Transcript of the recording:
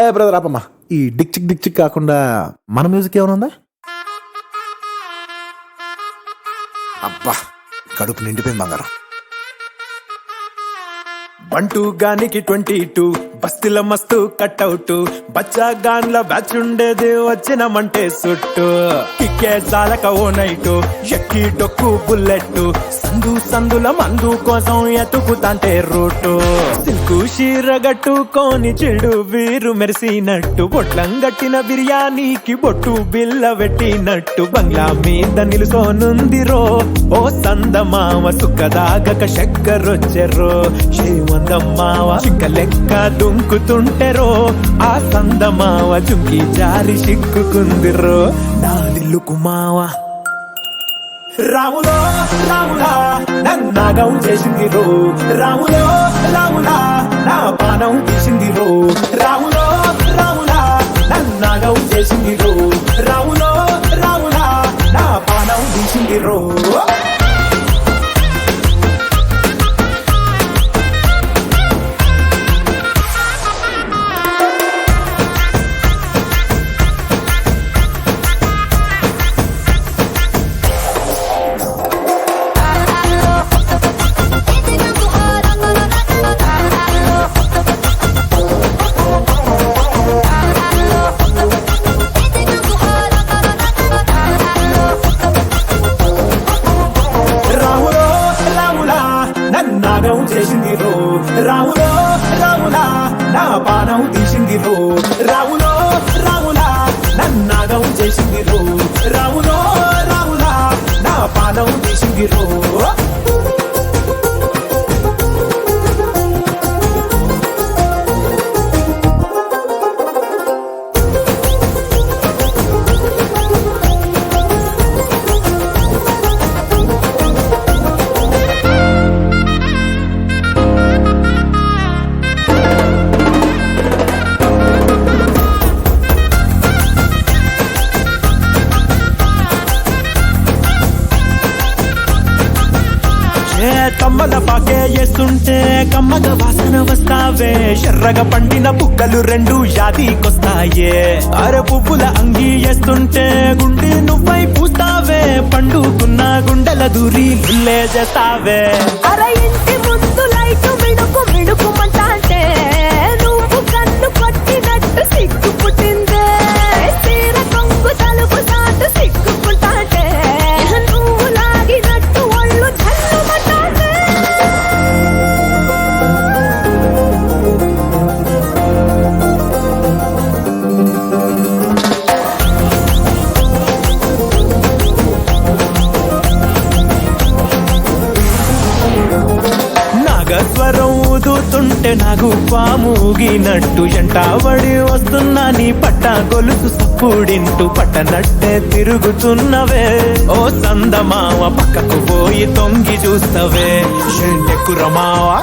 ఏ brother ఆపమ్మా, ఈ Dick చిక్ కాకుండా మన మ్యూజిక్ ఏమైనా ఉందా? అబ్బా కడుపు నిండిపోయింది బంగారం. 1 2 గానికి 22 బస్తిల మస్తు కట్అవుట్ బచ్చా గాన్ల బ్యాచ్ ఉండేది వచ్చినమంటే సుట్టు కిక్కే చాలక ఓ నైటు ఎక్కి డొక్కు బుల్లెట్ సందుల మందు కోసం ఎతుకుతాంటే రూటు సిల్కు షీరగట్టుకోని చెడు వీరు మెరిసినట్టు బొట్లం గట్టిన బిర్యానీకి బొట్టు బిల్ల పెట్టినట్టు బంగ్లా మీద నిలుసోనుందిరో ఓ సందమావ సుఖదాగక చక్కరొచ్చెరో శ్రీమందమ్మావ చిక్క లెక్క దుంకుతుంటెరో ఆ సందమావ చుంకి జారి సిక్కుకుందిరో నా దిల్లుకు మావ రాములో రాములా నన్నాగం చేసిందిరో రాములో రాములా నా పానం తీసిందిరో రాములో రాములా నన్నాగం చేసిందిరో రాములో రాములా నా పానం తీసిందిరో నాగం చేసిందిరో రాములో రాములా నా పానం తీసిందిరో రాములో రాములా నన్నాగం చేసిందిరో రాములో రాములా నా పానం తీసిందిరో కమ్మల పాకే వేస్తుంటే కమ్మగ వాసన వస్తావే ఎర్రగా పండిన బుక్కలు 2 యాదికొస్తాయే అర పువ్వుల అంగి వేస్తుంటే గుండె నువ్వై పూస్తావే పండుకున్న గుండెల దూరి గుల్లే చేస్తావే అర ఇంటి ముందు లైట్ మిడుకు మిడుకుమంటే నువ్వు కన్ను కొట్టినట్టు సిగ్గు పుట్టిందే చీర కొంగు తలుపు సాటు సిగ్గుకుంటాంటే నువ్వు లాగినట్టు ఒళ్ళు జల్లుమంటాంటే నాగస్వరం ఊదుతుంటే నాకు పాముగినట్టు ఎంటావడి వస్తున్నా నీ పట్ట గొలుసు సప్పుడింటూ పట్టనట్టే తిరుగుతున్నవే ఓ సందమావ పక్కకు పోయి తొంగి చూస్తవే షెండెక్కురమావా